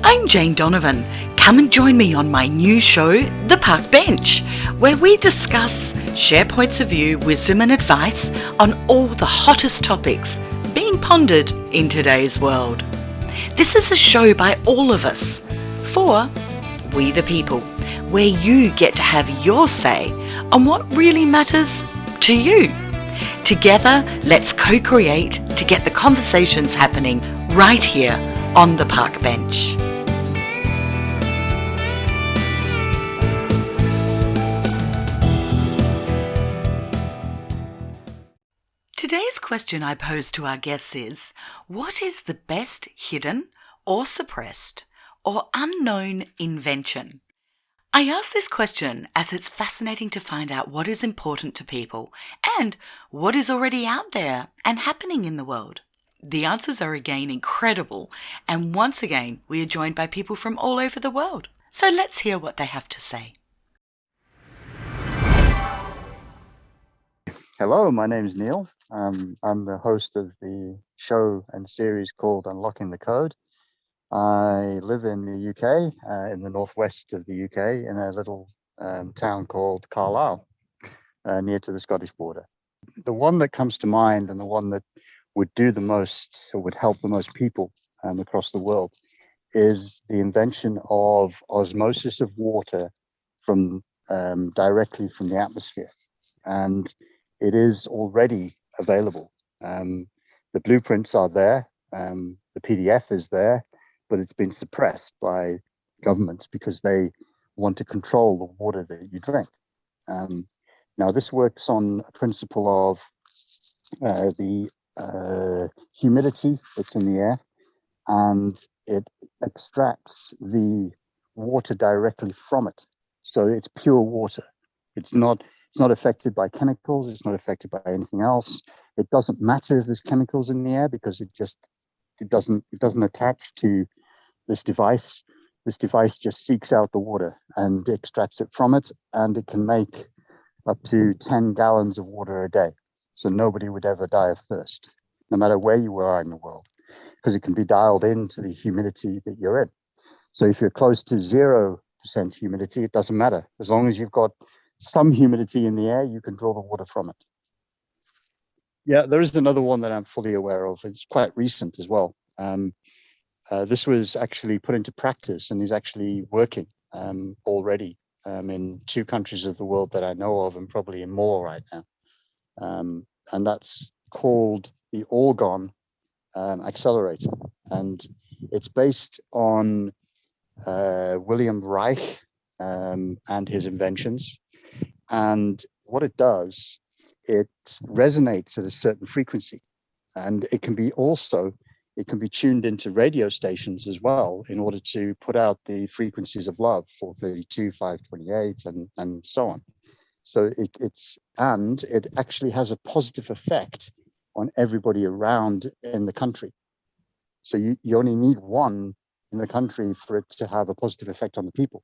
I'm Jane Donovan. Come and join me on my new show, The Park Bench, where we discuss, share points of view, wisdom and advice on all the hottest topics being pondered in today's world. This is a show by all of us, for we the people, where you get to have your say on what really matters to you. Together, let's co-create to get the conversations happening right here on the Park Bench. Today's question I pose to our guests is, what is the best hidden or suppressed or unknown invention? I ask this question as it's fascinating to find out what is important to people and what is already out there and happening in the world. The answers are again incredible, and once again we are joined by people from all over the world. So let's hear what they have to say. Hello, my name is Neil. I'm the host of the show and series called Unlocking the Code. I live in the UK, in the northwest of the UK, in a little town called Carlisle, near to the Scottish border. The one that comes to mind and the one that would do the most or would help the most people across the world is the invention of osmosis of water from directly from the atmosphere. And it is already available. The blueprints are there, the PDF is there, but it's been suppressed by governments because they want to control the water that you drink. Now, this works on a principle of the humidity that's in the air, and it extracts the water directly from it. So it's pure water. It's not affected by chemicals. It's not affected by anything else. It doesn't matter if there's chemicals in the air because it doesn't attach to this device. This device just seeks out the water and extracts it from it, and it can make up to 10 gallons of water a day. So nobody would ever die of thirst, no matter where you are in the world, because it can be dialed into the humidity that you're in. So if you're close to 0% humidity, it doesn't matter. As long as you've got some humidity in the air, you can draw the water from it. Yeah, there is another one that I'm fully aware of. It's quite recent as well. This was actually put into practice and is actually working already in 2 countries of the world that I know of, and probably in more right now. And that's called the Orgon Accelerator. And it's based on William Reich and his inventions. And what it does, it resonates at a certain frequency, and it can be tuned into radio stations as well in order to put out the frequencies of love, 432, 528, and so on. So it actually has a positive effect on everybody around in the country. So you only need one in the country for it to have a positive effect on the people.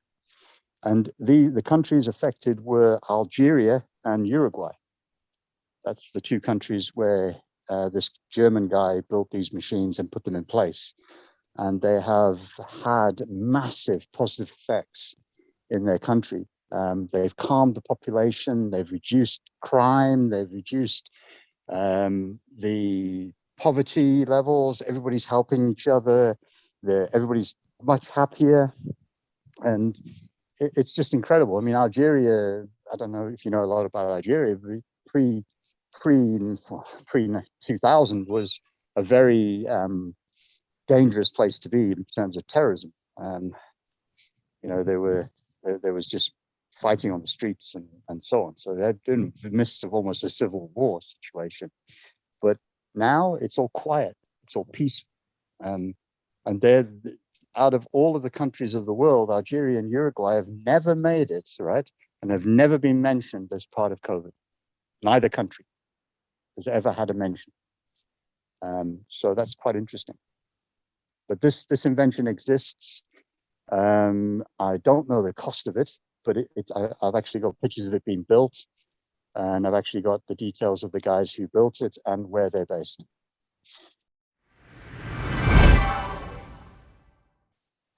And the countries affected were Algeria and Uruguay. That's the 2 countries where this German guy built these machines and put them in place. And they have had massive positive effects in their country. They've calmed the population, they've reduced crime, they've reduced the poverty levels, everybody's helping each other, everybody's much happier. And it's just incredible. I mean, Algeria, I don't know if you know a lot about Algeria, but pre 2000 was a very dangerous place to be in terms of terrorism. There was just fighting on the streets and so on. So they're in the midst of almost a civil war situation. But now it's all quiet, it's all peaceful. And they're out of all of the countries of the world, Algeria and Uruguay have never made it, right? And have never been mentioned as part of COVID. Neither country has ever had a mention. So that's quite interesting. But this invention exists. I don't know the cost of it, but I've actually got pictures of it being built, and I've actually got the details of the guys who built it and where they're based.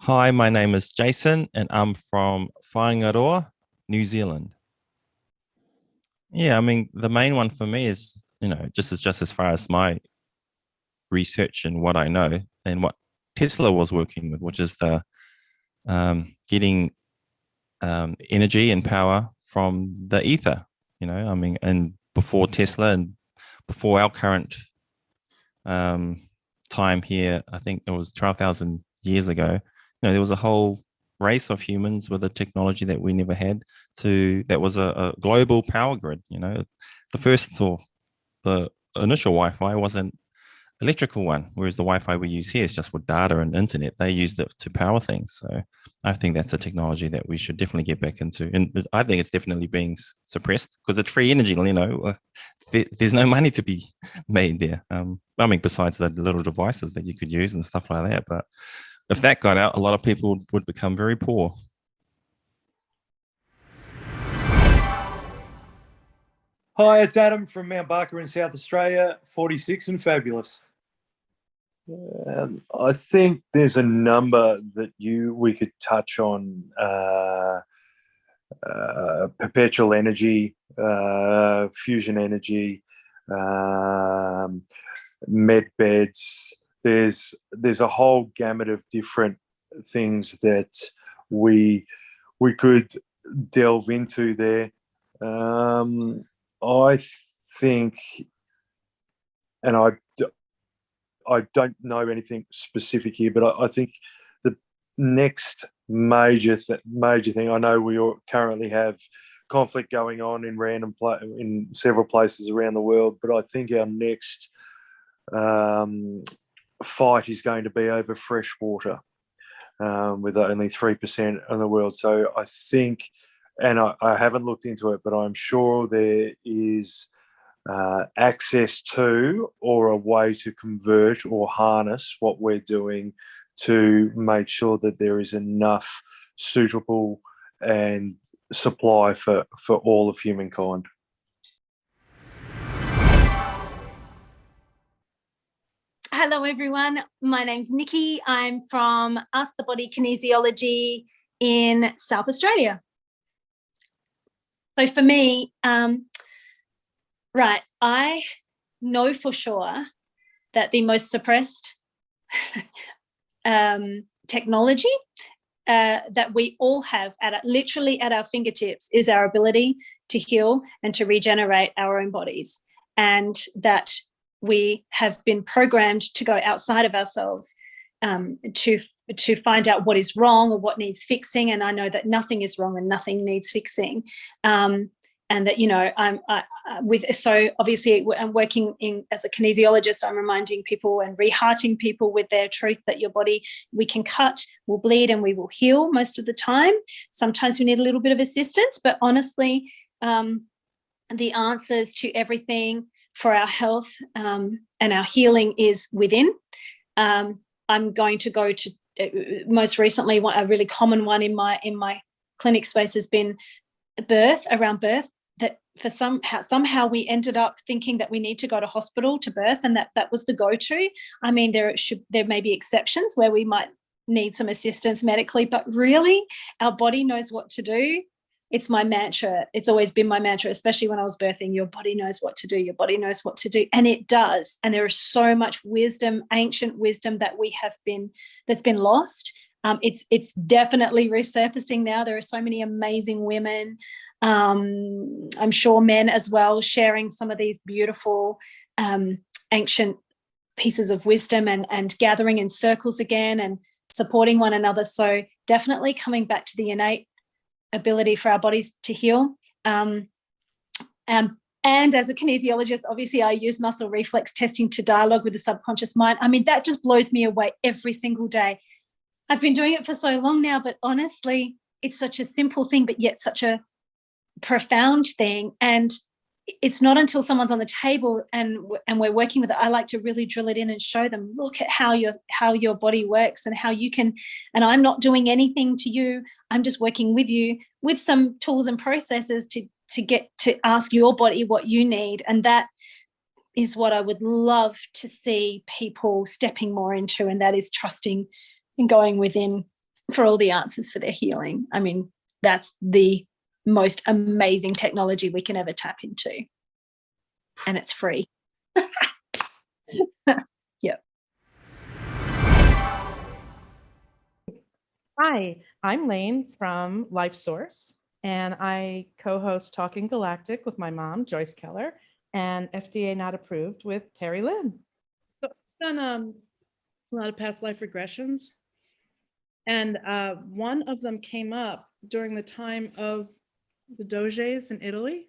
Hi, my name is Jason and I'm from Whangaroa, New Zealand. Yeah, I mean, the main one for me is, just as far as my research and what I know and what Tesla was working with, which is the getting energy and power from the ether. I mean, and before Tesla and before our current um, time here, I think it was 12,000 years ago, there was a whole race of humans with a technology that we never had that was a global power grid. The first or the initial Wi-Fi wasn't electrical one, whereas the Wi-Fi we use here is just for data and internet. They used it to power things. So I think that's a technology that we should definitely get back into. And I think it's definitely being suppressed because it's free energy, there's no money to be made there. I mean, besides the little devices that you could use and stuff like that. But if that got out, a lot of people would become very poor. Hi, it's Adam from Mount Barker in South Australia, 46 and fabulous. I think there's a number that we could touch on. Perpetual energy, fusion energy, med beds. There's a whole gamut of different things that we could delve into there. I think, and I don't know anything specific here, but I think the next major thing, I know we currently have conflict going on in several places around the world, but I think our next fight is going to be over fresh water, with only 3% in the world. So I think, and I haven't looked into it, but I'm sure there is access to or a way to convert or harness what we're doing to make sure that there is enough suitable and supply for all of humankind. Hello, everyone. My name's Nikki. I'm from Ask the Body Kinesiology in South Australia. So for me, I know for sure that the most suppressed technology that we all have literally at our fingertips is our ability to heal and to regenerate our own bodies, and that we have been programmed to go outside of ourselves to find out what is wrong or what needs fixing. And I know that nothing is wrong and nothing needs fixing. And that, so obviously I'm working as a kinesiologist, I'm reminding people and rehearting people with their truth that your body, we can cut, we'll bleed, and we will heal most of the time. Sometimes we need a little bit of assistance, but honestly, the answers to everything for our health and our healing is within. I'm going to go to most recently, a really common one in my clinic space has been around birth, that for somehow we ended up thinking that we need to go to hospital to birth, and that was the go-to. I mean, there may be exceptions where we might need some assistance medically, but really our body knows what to do. It's my mantra. It's always been my mantra, especially when I was birthing. Your body knows what to do. Your body knows what to do. And it does. And there is so much wisdom, ancient wisdom that's been lost. It's definitely resurfacing now. There are so many amazing women, I'm sure men as well, sharing some of these beautiful ancient pieces of wisdom and gathering in circles again and supporting one another. So definitely coming back to the innate ability for our bodies to heal. And as a kinesiologist, obviously I use muscle reflex testing to dialogue with the subconscious mind. I mean, that just blows me away every single day. I've been doing it for so long now, but honestly, it's such a simple thing, but yet such a profound thing. And it's not until someone's on the table and we're working with it, I like to really drill it in and show them, look at how your body works and how you can, and I'm not doing anything to you. I'm just working with you with some tools and processes to get to ask your body what you need. And that is what I would love to see people stepping more into, and that is trusting and going within. for all the answers for their healing. I mean, that's the most amazing technology we can ever tap into. And it's free. Yep. Hi, I'm Lane from Lifesource, and I co-host Talking Galactic with my mom, Joyce Keller, and FDA Not Approved with Terry Lynn. So I've done a lot of past life regressions, and one of them came up during the time of the Doges in Italy.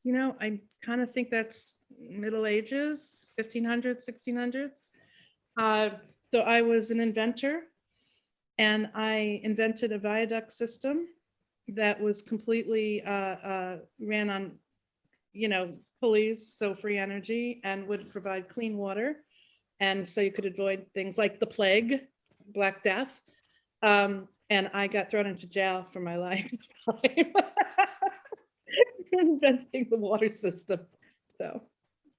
You know, I kind of think that's Middle Ages, 1500s, 1600s. So I was an inventor, and I invented a viaduct system that was completely ran on, you know, pulleys, so free energy, and would provide clean water. And so you could avoid things like the plague, Black Death. And I got thrown into jail for my life inventing the water system. So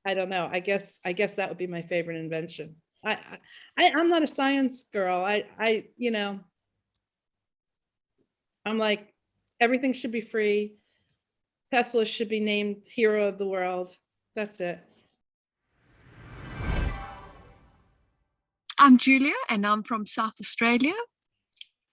I don't know. I guess that would be my favorite invention. I'm not a science girl. I you know, I'm like, everything should be free. Tesla should be named hero of the world. That's it. I'm Julia, and I'm from South Australia.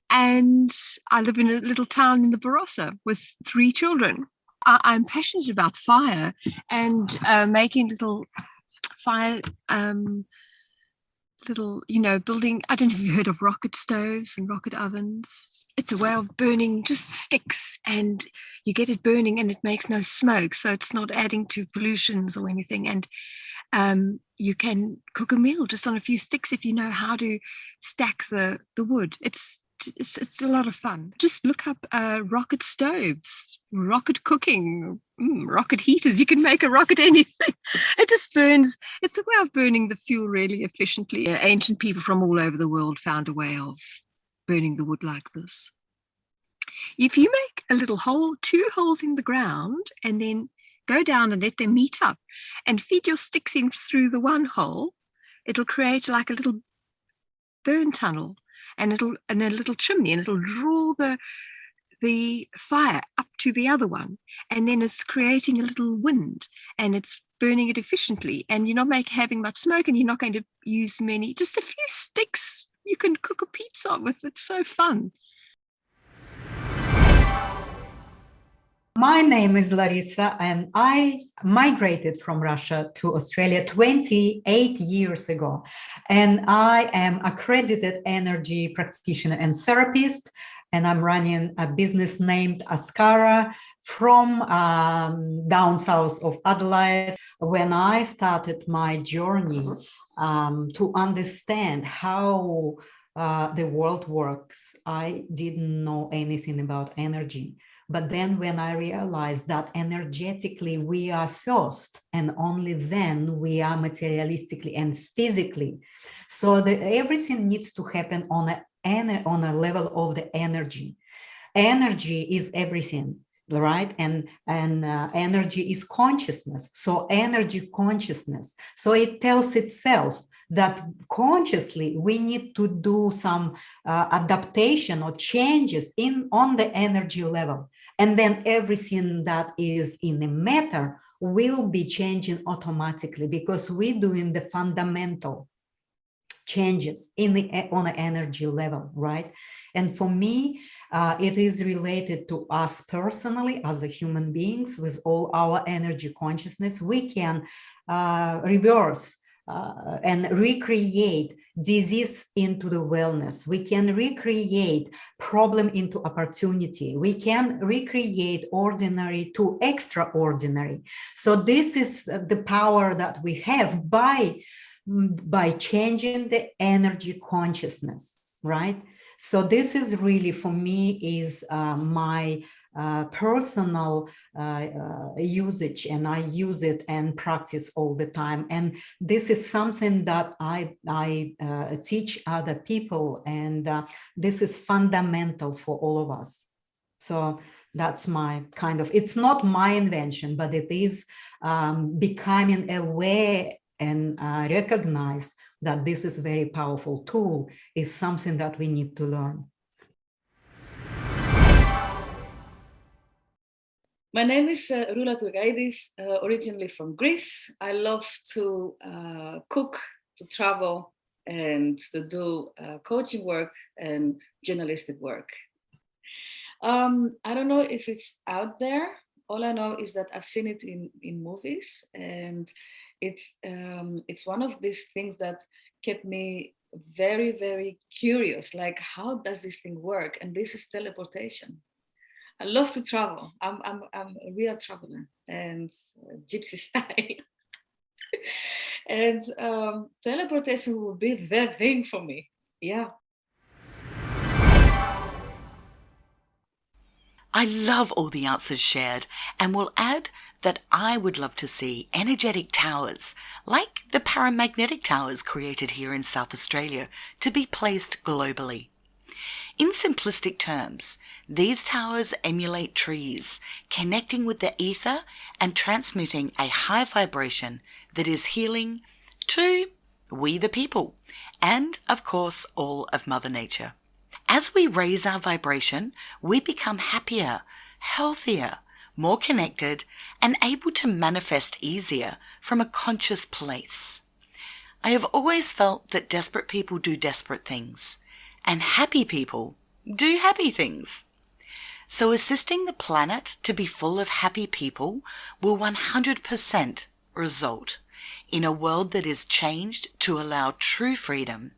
And I live in a little town in the Barossa with 3 children. I'm passionate about fire and making little fire, you know, building. I don't know if you've heard of rocket stoves and rocket ovens. It's a way of burning just sticks, and you get it burning and it makes no smoke. So it's not adding to pollutions or anything. And you can cook a meal just on a few sticks if you know how to stack the wood. It's a lot of fun. Just look up rocket stoves, rocket cooking, rocket heaters. You can make a rocket anything. It just burns. It's a way of burning the fuel really efficiently. Ancient people from all over the world found a way of burning the wood like this. If you make a little hole, 2 holes in the ground, and then go down and let them meet up and feed your sticks in through the one hole, it'll create like a little burn tunnel and a little chimney, and it'll draw the fire up to the other one, and then it's creating a little wind, and it's burning it efficiently, and you're not having much smoke, and you're not going to use many, just a few sticks you can cook a pizza with. It's so fun. My name is Larissa, and I migrated from Russia to Australia 28 years ago. And I am accredited energy practitioner and therapist, and I'm running a business named Ascara from down south of Adelaide. When I started my journey to understand how the world works, I didn't know anything about energy. But then when I realized that energetically we are first, and only then we are materialistically and physically. So everything needs to happen on a level of the energy. Energy is everything, right? And energy is consciousness. So energy consciousness. So it tells itself that consciously we need to do some adaptation or changes on the energy level. And then everything that is in the matter will be changing automatically, because we're doing the fundamental changes on the energy level, right? And for me, it is related to us personally as a human beings. With all our energy consciousness, we can reverse and recreate disease into the wellness. We can recreate problem into opportunity. We can recreate ordinary to extraordinary. So this is the power that we have by changing the energy consciousness, right? So this is really, for me, is my personal usage, and I use it and practice all the time. And this is something that I teach other people, and this is fundamental for all of us. So that's my kind of, it's not my invention, but it is becoming aware and recognize that this is a very powerful tool is something that we need to learn. My name is Rula Turgaidis, originally from Greece. I love to cook, to travel, and to do coaching work and journalistic work. I don't know if it's out there. All I know is that I've seen it in movies, and it's one of these things that kept me very, very curious. Like, how does this thing work? And this is teleportation. I love to travel. I'm a real traveler and gypsy style. And teleportation will be the thing for me. Yeah. I love all the answers shared, and will add that I would love to see energetic towers, like the paramagnetic towers created here in South Australia, to be placed globally. In simplistic terms, these towers emulate trees, connecting with the ether and transmitting a high vibration that is healing to we the people, and of course all of Mother Nature. As we raise our vibration, we become happier, healthier, more connected, and able to manifest easier from a conscious place. I have always felt that desperate people do desperate things, and happy people do happy things. So assisting the planet to be full of happy people will 100% result in a world that is changed to allow true freedom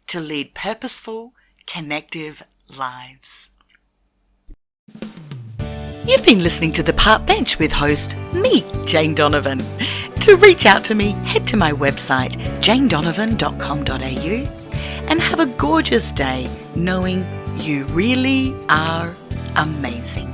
to lead purposeful, connective lives. You've been listening to The Park Bench with host me, Jane Donovan. To reach out to me, head to my website, janedonovan.com.au, and have a gorgeous day knowing you really are amazing.